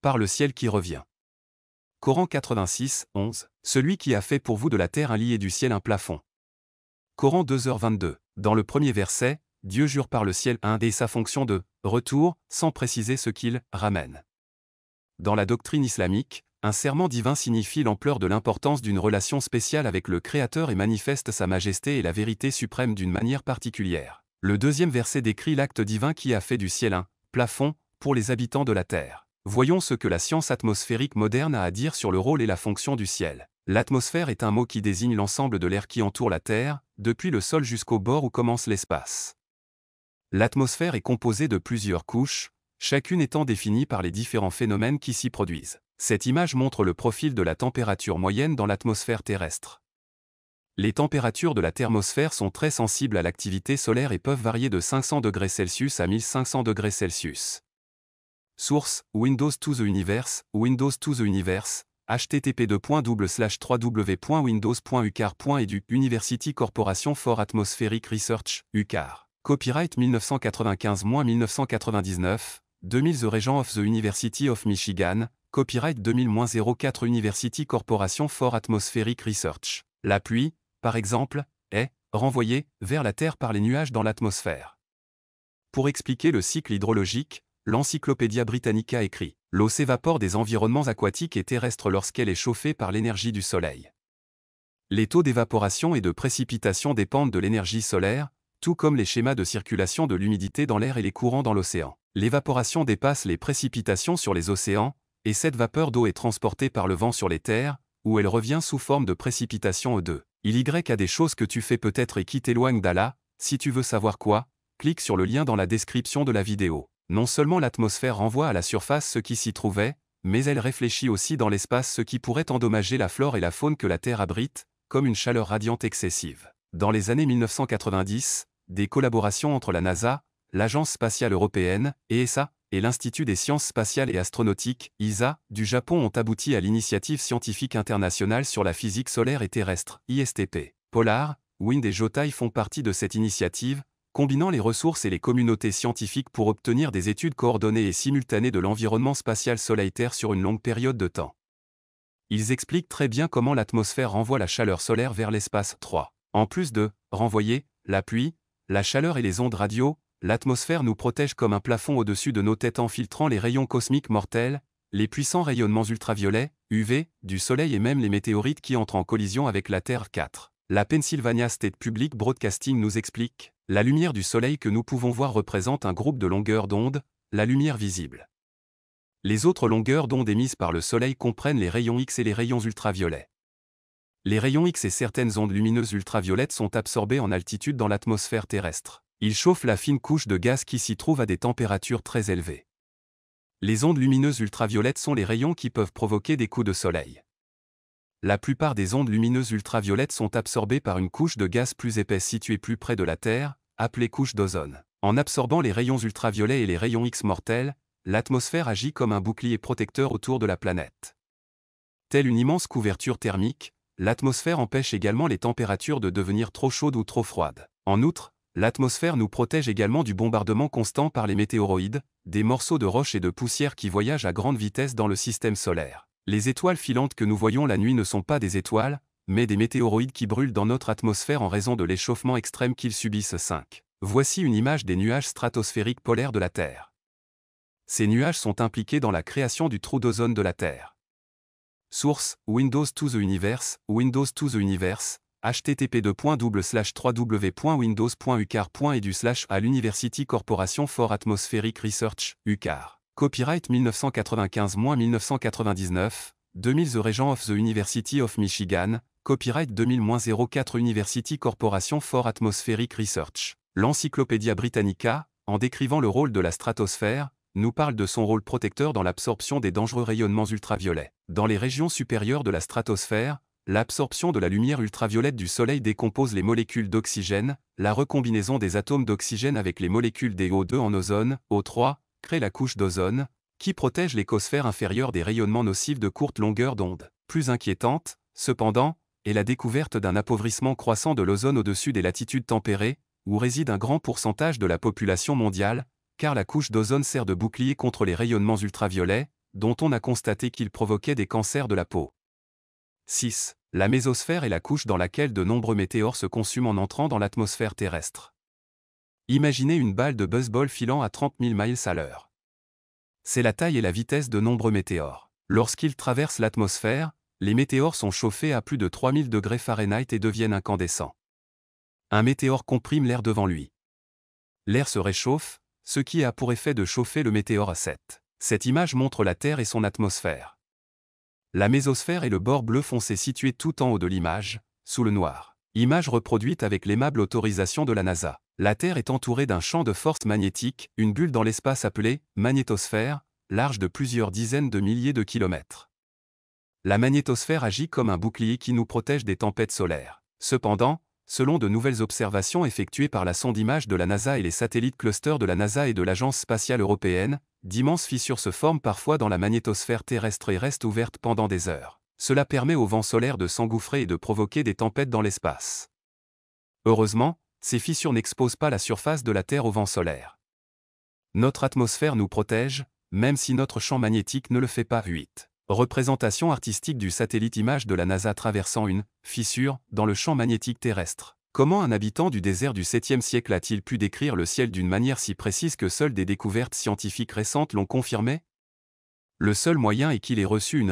par le ciel qui revient. Coran 86, 11. Celui qui a fait pour vous de la terre un lit et du ciel un plafond. Coran 2h22. Dans le premier verset, Dieu jure par le ciel et sa fonction de retour, sans préciser ce qu'il ramène. Dans la doctrine islamique, un serment divin signifie l'ampleur de l'importance d'une relation spéciale avec le Créateur et manifeste sa majesté et la vérité suprême d'une manière particulière. Le deuxième verset décrit l'acte divin qui a fait du ciel un plafond pour les habitants de la terre. Voyons ce que la science atmosphérique moderne a à dire sur le rôle et la fonction du ciel. L'atmosphère est un mot qui désigne l'ensemble de l'air qui entoure la Terre, depuis le sol jusqu'au bord où commence l'espace. L'atmosphère est composée de plusieurs couches, chacune étant définie par les différents phénomènes qui s'y produisent. Cette image montre le profil de la température moyenne dans l'atmosphère terrestre. Les températures de la thermosphère sont très sensibles à l'activité solaire et peuvent varier de 500 degrés Celsius à 1500 degrés Celsius. Source: Windows to the Universe, Windows to the Universe, http://www.windows.ucar.edu, University Corporation for Atmospheric Research, UCAR. Copyright 1995-1999, 2000 The Regents of the University of Michigan, copyright 2000-04 University Corporation for Atmospheric Research. La pluie, par exemple, est renvoyée vers la Terre par les nuages dans l'atmosphère. Pour expliquer le cycle hydrologique, l'Encyclopædia Britannica écrit « L'eau s'évapore des environnements aquatiques et terrestres lorsqu'elle est chauffée par l'énergie du soleil. Les taux d'évaporation et de précipitation dépendent de l'énergie solaire, tout comme les schémas de circulation de l'humidité dans l'air et les courants dans l'océan. L'évaporation dépasse les précipitations sur les océans, et cette vapeur d'eau est transportée par le vent sur les terres, où elle revient sous forme de précipitation E2. Il y a des choses que tu fais peut-être et qui t'éloignent d'Allah. Si tu veux savoir quoi, clique sur le lien dans la description de la vidéo. Non seulement l'atmosphère renvoie à la surface ce qui s'y trouvait, mais elle réfléchit aussi dans l'espace ce qui pourrait endommager la flore et la faune que la Terre abrite, comme une chaleur radiante excessive. Dans les années 1990, des collaborations entre la NASA, l'Agence spatiale européenne, ESA, et l'Institut des sciences spatiales et astronautiques, ISA, du Japon ont abouti à l'Initiative scientifique internationale sur la physique solaire et terrestre, ISTP. Polar, Wind et Jotai font partie de cette initiative, combinant les ressources et les communautés scientifiques pour obtenir des études coordonnées et simultanées de l'environnement spatial Soleil-Terre sur une longue période de temps. Ils expliquent très bien comment l'atmosphère renvoie la chaleur solaire vers l'espace. 3. En plus de renvoyer la pluie, la chaleur et les ondes radio, l'atmosphère nous protège comme un plafond au-dessus de nos têtes en filtrant les rayons cosmiques mortels, les puissants rayonnements ultraviolets, UV, du Soleil et même les météorites qui entrent en collision avec la Terre. 4. La Pennsylvania State Public Broadcasting nous explique « La lumière du Soleil que nous pouvons voir représente un groupe de longueurs d'onde, la lumière visible. Les autres longueurs d'onde émises par le Soleil comprennent les rayons X et les rayons ultraviolets. Les rayons X et certaines ondes lumineuses ultraviolettes sont absorbées en altitude dans l'atmosphère terrestre. Ils chauffent la fine couche de gaz qui s'y trouve à des températures très élevées. Les ondes lumineuses ultraviolettes sont les rayons qui peuvent provoquer des coups de soleil. La plupart des ondes lumineuses ultraviolettes sont absorbées par une couche de gaz plus épaisse située plus près de la Terre, appelée couche d'ozone. En absorbant les rayons ultraviolets et les rayons X mortels, l'atmosphère agit comme un bouclier protecteur autour de la planète. Telle une immense couverture thermique, l'atmosphère empêche également les températures de devenir trop chaudes ou trop froides. En outre, l'atmosphère nous protège également du bombardement constant par les météoroïdes, des morceaux de roches et de poussière qui voyagent à grande vitesse dans le système solaire. Les étoiles filantes que nous voyons la nuit ne sont pas des étoiles, mais des météoroïdes qui brûlent dans notre atmosphère en raison de l'échauffement extrême qu'ils subissent. 5. Voici une image des nuages stratosphériques polaires de la Terre. Ces nuages sont impliqués dans la création du trou d'ozone de la Terre. Source: Windows to the Universe, Windows to the Universe, http://www.windows.ucar.edu/à l'University Corporation for Atmospheric Research, UCAR. Copyright 1995-1999, 2000 The Regents of the University of Michigan, copyright 2000-04 University Corporation for Atmospheric Research. L'Encyclopædia Britannica, en décrivant le rôle de la stratosphère, nous parle de son rôle protecteur dans l'absorption des dangereux rayonnements ultraviolets. Dans les régions supérieures de la stratosphère, l'absorption de la lumière ultraviolette du Soleil décompose les molécules d'oxygène, la recombinaison des atomes d'oxygène avec les molécules des O2 en ozone, O3, crée la couche d'ozone, qui protège l'écosphère inférieure des rayonnements nocifs de courte longueur d'onde. Plus inquiétante, cependant, est la découverte d'un appauvrissement croissant de l'ozone au-dessus des latitudes tempérées, où réside un grand pourcentage de la population mondiale, car la couche d'ozone sert de bouclier contre les rayonnements ultraviolets, dont on a constaté qu'ils provoquaient des cancers de la peau. 6. La mésosphère est la couche dans laquelle de nombreux météores se consument en entrant dans l'atmosphère terrestre. Imaginez une balle de baseball filant à 30 000 miles à l'heure. C'est la taille et la vitesse de nombreux météores. Lorsqu'ils traversent l'atmosphère, les météores sont chauffés à plus de 3000 degrés Fahrenheit et deviennent incandescents. Un météore comprime l'air devant lui. L'air se réchauffe, ce qui a pour effet de chauffer le météore à 7. Cette image montre la Terre et son atmosphère. La mésosphère est le bord bleu foncé situé tout en haut de l'image, sous le noir. Image reproduite avec l'aimable autorisation de la NASA. La Terre est entourée d'un champ de force magnétique, une bulle dans l'espace appelée magnétosphère, large de plusieurs dizaines de milliers de kilomètres. La magnétosphère agit comme un bouclier qui nous protège des tempêtes solaires. Cependant, selon de nouvelles observations effectuées par la sonde image de la NASA et les satellites cluster de la NASA et de l'Agence spatiale européenne, d'immenses fissures se forment parfois dans la magnétosphère terrestre et restent ouvertes pendant des heures. Cela permet au vent solaire de s'engouffrer et de provoquer des tempêtes dans l'espace. Heureusement, ces fissures n'exposent pas la surface de la Terre au vent solaire. Notre atmosphère nous protège, même si notre champ magnétique ne le fait pas. 8. Représentation artistique du satellite image de la NASA traversant une fissure dans le champ magnétique terrestre. Comment un habitant du désert du 7e siècle a-t-il pu décrire le ciel d'une manière si précise que seules des découvertes scientifiques récentes l'ont confirmé? Le seul moyen est qu'il ait reçu une